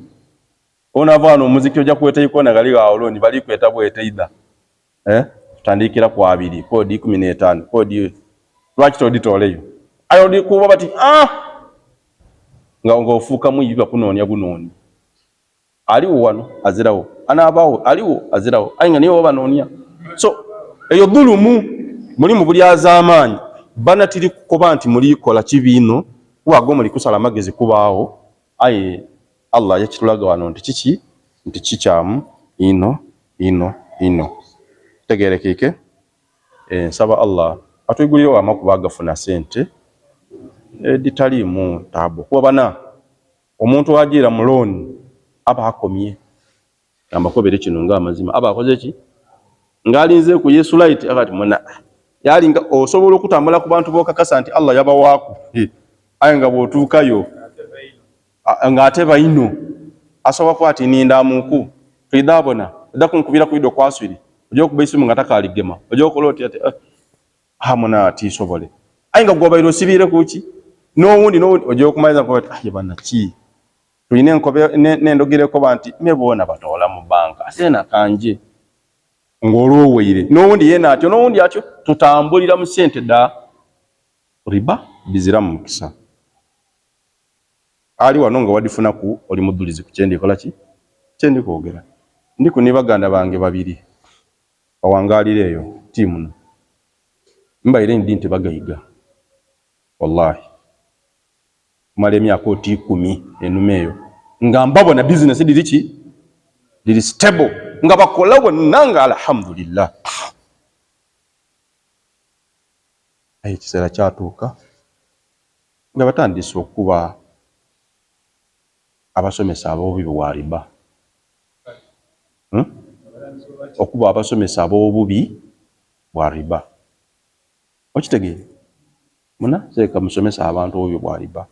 onavaano omuziki ojja kwetayiko nagaligawo looni bali kweta bweteida tutandikira ku 2 kodi 15 kodi lwaki toditoleyo ayo ndikuba bati nga ofuuka muyibi bakunoonya bunooni aliwo wano azirawo anaabawo aliwo azirawo ayi nga niyo wabanoonya so eyo dhulumu mulimu bulyaza amaanyi bana tiri kukoba nti mulikola kibiino kuwago muli kusala magezi kubaawo aye Allah yakitulaga wano nti kiki nti kikyamu ino tegerekeke nsaba Allah atwigulire amakuba agafuna sente ditalimu tabo kuba bana omuntu wagira mu loan aba akomye ambakobere kino nga amazima aba akoze ki ngalinze ku Yesu light akati mona yali nga osobola okutambula ku bantu bokakasa nti Allah yabawaako aye nga bwotuukayo nga ateba ino asoba kwati ninda muku twidabona dakunkubira kuido kwaswiri ojo kubaisimu nga takaligema ojo koloti ate hamona ati sobole aye nga goba iro sibire kuki no wundi ojo kumaiza ko ati bana ki tuine nkobe nendogire ko banti mebona batola mu banka asena kanje ngolowere no wundi yena atyo no wundi atyo tutambulira mu sente da riba bizira mu kisa ali wano nga wadifuna ku oli mudulizi ku kyendi kola ki kyendi kwogera ndi ku nibaganda bange babiri awangalireyo timu mbaire ndi nti bagayiga wallahi male emyaka 10 enumeyo nga mbabona business diri ki diri stable nga bakolawo nanga alhamdulillah ayi kisera kyatuuka nga batandise okuba abasomesa abobubi bwa riba okuba abasomesa abobubi bwa riba okitegeere muna seka musomesa abantu obubi bwa riba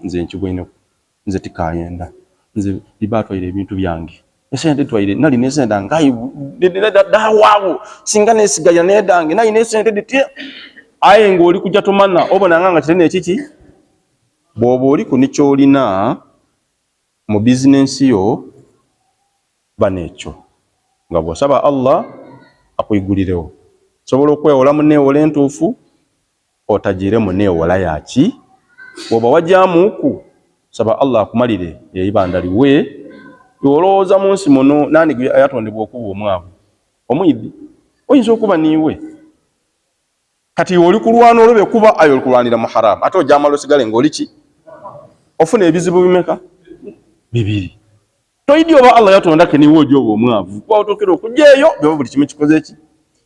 nze nkibwine nze tikayenda nze riba twaire ebintu byange esente twaire nali nesenda ngai dawawo singa nesigaya nedange nali nesente ditie aye ngoli kujja tumana obona nganga kitene ekiki bwoba oli ku nicho olina mu business yo banekyo nga bwosaba Allah akuyigulirewo sobola okwewola mu neewola entuufu otajire mu neewola yaki bwoba wajjamuku saba Allah akumalire yeibandaliwe olowooza munsi muno nani ayatondebwa okuba omwavu omwidi oyinza okuba niiwe kati oli kulwana olobe kuba ayo olikulwanira mu haram ate ojamala osigale ng'oli ki ofuna ebizibu bimeka bibiri toyidi oba Allah yatondake niwe ojoba omwavu kuba otokera okujjaeyo byoba buli kimu kikoze eki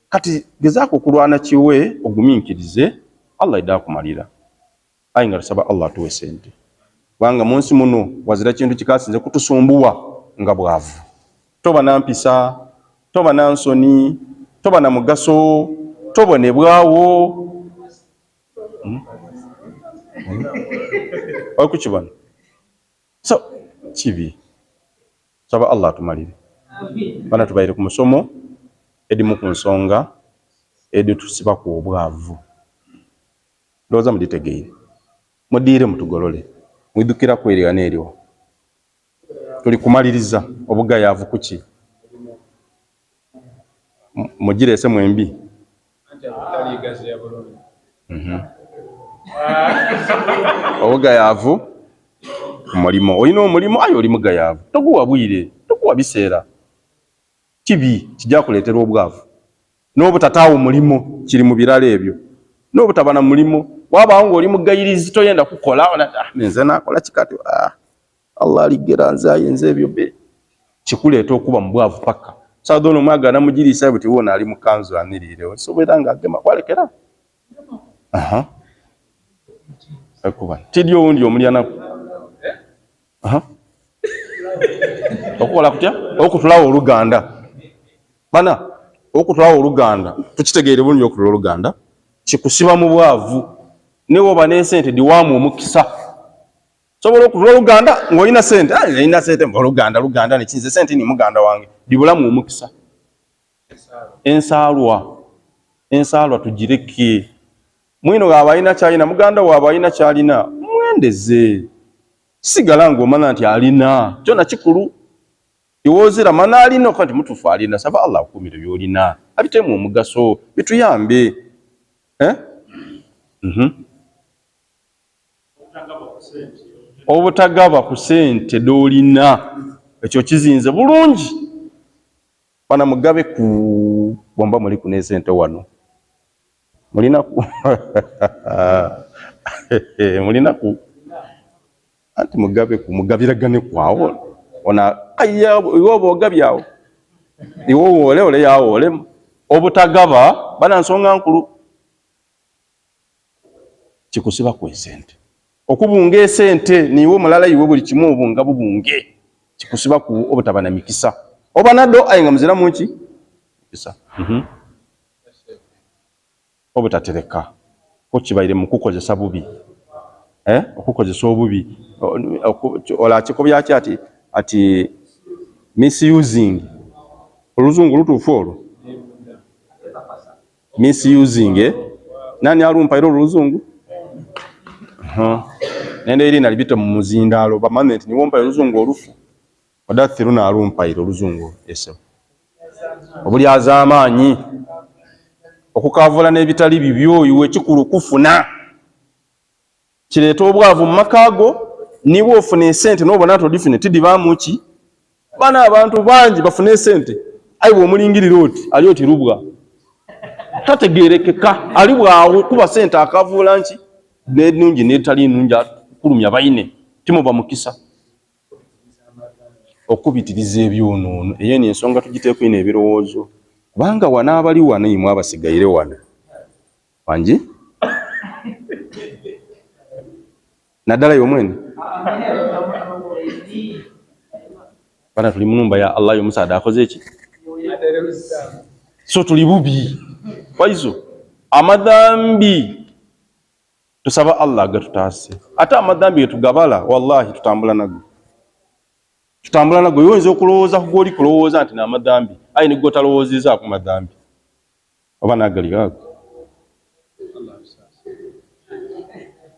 kati gezaako okulwana kiwe ogumiikirize Allah idda akumalira ayi nga tusaba Allah tuwe sente kubanga munsi muno wazira kintu kikasinze kutusumbuwa nga bwavu toba nampisa toba nansoni toba na mugaso tobonebwawo okukibana so kibi saba Allah tumalire bana tubaire ku musomo edimu ku nsonga edi tusiba ku obwavu loza mulitegeere mudiire mutugolole mwidukira kwerera n'eriwa tuli kumaliriza obugayaavu kuki mugirese mwembi obugayaavu mulimo olina omulimo ayo oli mugayaavu toguwa bwire toguwa biseera kibi kijja kuleetera obwavu n'obutataawo mulimo kiri mu birala ebyo n'obutabana mulimo wabaawo ng'oli mugayirizi toyenda kukola nze naakola kikati Allah aligera nze ayenze ebyo be kikuleeta okuba mu bwavu paka saadoono mwagala mugiriisa buti wona ali mu kanzu aniriirewo sobeera ng'agema walekera ekuba tidyo owundi omulyanaku okukola kutya okutulawo oluganda bana okutulawo oluganda tukitegeere bulungi okutula oluganda kikusiba mu bwavu newoba n'esente diwaamu omukisa sobola okutula oluganda ng'olina sente olina sente oluganda nekinze sente ni muganda wange dibulamu omukisa ensaalwa tugireke mwino waaba alina kyalina muganda waaba alina kyalina mwendeze sigala ng'omanya nti alina kyona kikulu iwozera mana alina okati mutufu alina saba Allah akuumire byolina abitemu omugaso bituyambe obutagaba ku sente dolina ekyo kizinze bulungi bana mugabe ku bomba muli ku nesente wano mulina ku mulina ku anti mugabe ku mugabiragane kwawo ona aya iwo bogabyawo iwo wole ole yawo ole obutagaba bana nsonga nkulu kikusiba ku esente okubunga esente niwo mulala iwo buli kimu obunga bubunge kikusiba ku obutabana mikisa obanado ayinga muzira munki mikisa obutatereka ko kibaire mu kukozesa bubi okukozesa obubi ola kikobya kyati ati misusing oluzungu lutuufu olwo misusing nani alumpa ero oluzungu nende eri nalibita mu muzindaalo bamanye nti niwompa oluzungu olufu odathiru nalumpa ero oluzungu eso obuli azamaanyi okukavula n'ebitali bibyo iwe kikulu kufuna kireeta obwavu mu makaago niba ofuna esente nobona nti odifune tidibaamu ki bana abantu bangi bafuna esente ayiwe omulingirira oti ali oti lubwa tategerekeka ali bwawe kuba sente akavuula nki n'ennungi n'etali nnungi kulumya bayine timuba mukisa okubitiriza ebyonoono eyo n'ensonga tugiteeko ino ebirowoozo kubanga wana abali wano imwe abasigaire wano wangi naddala y'omwene bana tuli mu nnumba ya Allah y'omusaada akoze eki so tuli bubi waizo amadhambi tusaba Allah gatutaase ate amadhambi getugabala wallahi tutambula nago yoyinza okulowooza kugoli kulowooza nti n'amadhambi ayi nigo talowoozeza ku madhambi oba nagali gago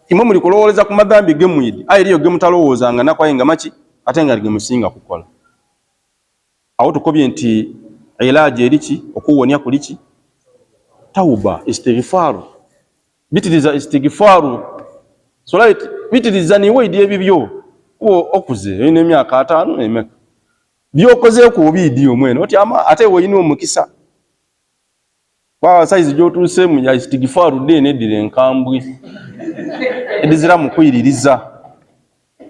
imwe muli kulowooleza ku madhambi gemwidi ayi eriyo gemutalowoozanga nakwaye nga maki ate nga gemusinga kukola awo tukobye nti ilaaji eriki okuwonya kuliki tauba istighfaru bitiriza istighfaru so right bitiriza niwe idi ebibyo okuze ine emyaka 5 emeka byokoze ku obidi omwene oti ama ate woyina omukisa kwa size gyotuse mu ya istighfaru de nedire nkambwe edizira mu kwiririza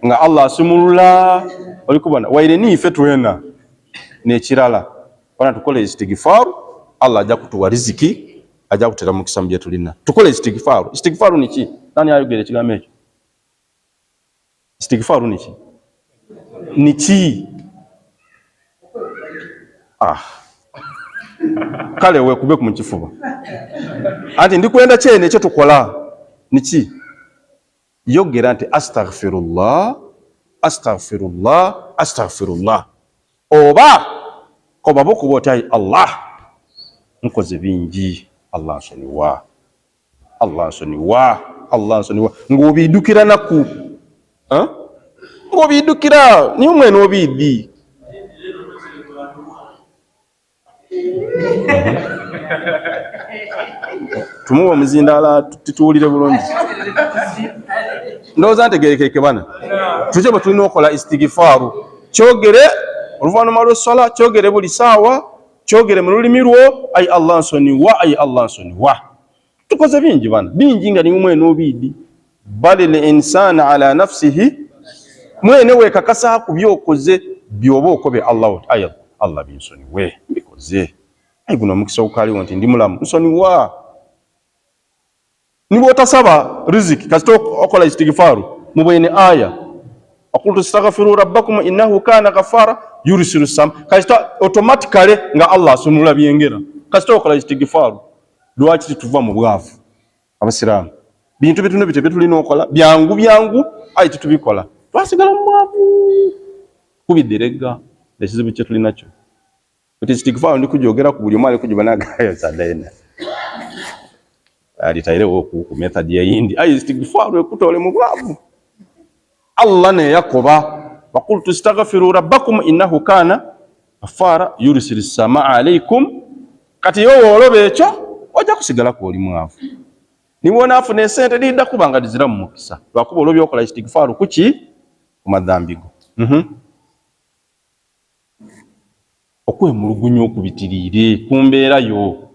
nga Allah asumulula olikubana waire ni ife twena nekirala bana tukole istighfaru Allah ajja kutuwa riziki ajja kutera mu kisambu bye tulina tukole istighfaru niki nani ayogere kigambo ekyo istighfaru niki kale we kube ku kifuba anti ndikwenda kyene ekyo tukola niki yogera nti astaghfirullah oba koba bokubota Allah nkoze bingi Allah soniwa Allah nsonyiwa ng'obiddukira naku ng'obiddukira niyo mwene obiiddi tumuwa omuzindaala tutuwulire bulungi ndowooza ntegerekeke bana tukyo bwe tulina okukola istigifaaru kyogere oluvannyuma lw'essala kyogere buli saawa kyogere mu lulimi lwo ayi Allah nsonyiwa ayi Allah nsonyiwa tukoze bingi bana bingi nga nimu mwene obiiddi bali li insana ala nafsihi mwene weekakasa ku byokoze byoba okobe Allah ayi Allah binsonyiwe mbikoze ayi guno omukisa ogukaliwo nti ndi mulamu nsonyiwa ni bw'otasaba riziki kasita okola istigifaaru mu bwene aya aqultu astaghfiru rabbakum innahu kana ghaffara yursilu sama kasita automatically nga Allah asunula byengera kasita okola istigifaaru lwaki tutuva mu bwavu abasiraamu bintu bitunu bite tulina okola byangu ayi tutubikola twasigala mu bwavu kubidderega ekizibu kye tulina kyo kuti istigifaaru ndi kujogera ku buli omu ali kujibanaagaya saddaina alitairewo ku method yindi ayi istigifaaru ekutole mu bwavu Allah ne yakoba waqultu astaghfiru rabbakum innahu kana ghaffara yursilu samaa alaykum kati yo wolobe ekyo ojja kusigala ku oli mwavu niwona afuna esente lidda kubanga dizira mu mukisa lwakuba olobye okola istigifaaru kuki ku madhambigo okwemulugunya okubitiriire ku mbeera yo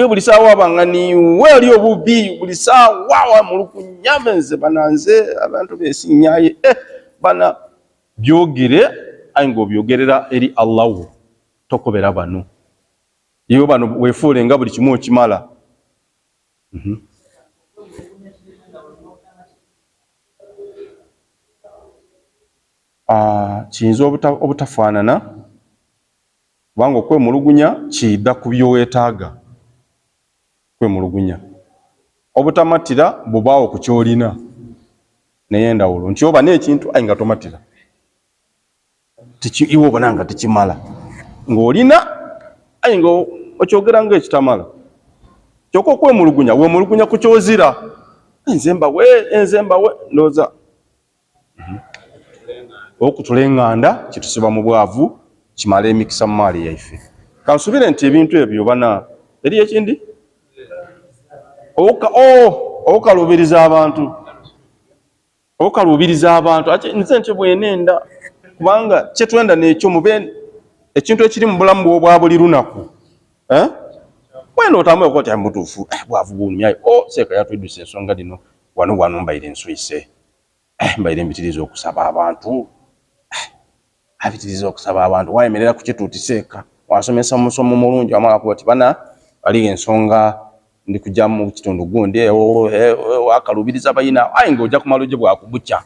buli saawa abangani wali obubi buli saawa wamulugunya benze bananze abantu besinyaye bana byogere ayi ng'obyogerera eri Allah wo tokobera bano iyo bano weefuule nga buli kimu okimala kiyinza obutafaanana kubanga okwemulugunya kiyidda ku byoweetaaga kwemulugunya obutamatira bubaawo ku kyolina naye endawulo nti oba n'ekintu ayi nga tomatira iwe obona nga tekimala ng'olina ayi nga okyogera ng'ekitamala kyokka okwemulugunya weemulugunya ku kyozira enze mbawe ndowooza okutulenganda kitusiba mu bwavu kimala emikisa mu maali yaife kansubire nti ebintu ebyo bana eri ekindi okaluubiriza abantu nze nti bwenenda kubanga kyetwenda nekyo mube ekintu ekiri mu bulamu bwobwa buli lunaku wena otambula okoti mutuufu bwavu bunumyayo seeka yatwidduse ensonga lino wano mbaire enswise mbaire mbitiriza okusaba abantu wayemerera ku kituuti seeka wasomesa musomo mulungi wamala kuba ti bana waliwo ensonga ndi kujja mu kitundu gundi wakalubiriza bayina ayi ng'ojja kumala ojje bwakugukya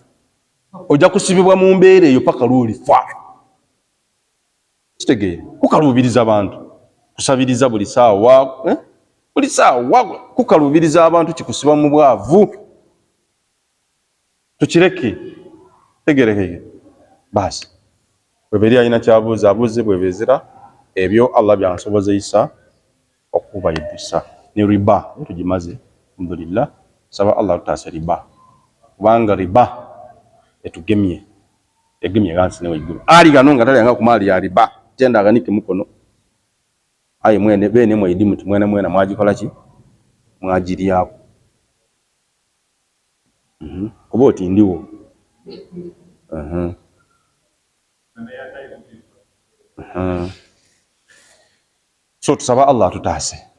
ojja kusibibwa mu mbeera eyo paka lwolifa kitegeere kukalubiriza abantu kusabiriza buli saawa kukalubiriza abantu kikusiba mu bwavu tukireke tegerekeke basi bweberi alina kyabuuza abuuze bwebezira ebyo Allah byansobozeisa okubayidisa ni riba tugimaze alhamdulillah saba Allah tutaase riba kubanga riba etugemye gansi newe iguru ali gano nga talyanga ku maali ya riba tenda aganike mukono ayi mwene bene mwedi muti mwena mwagikola ki mwagiriyako kuba oti ndiwo so tusaba Allah tutaase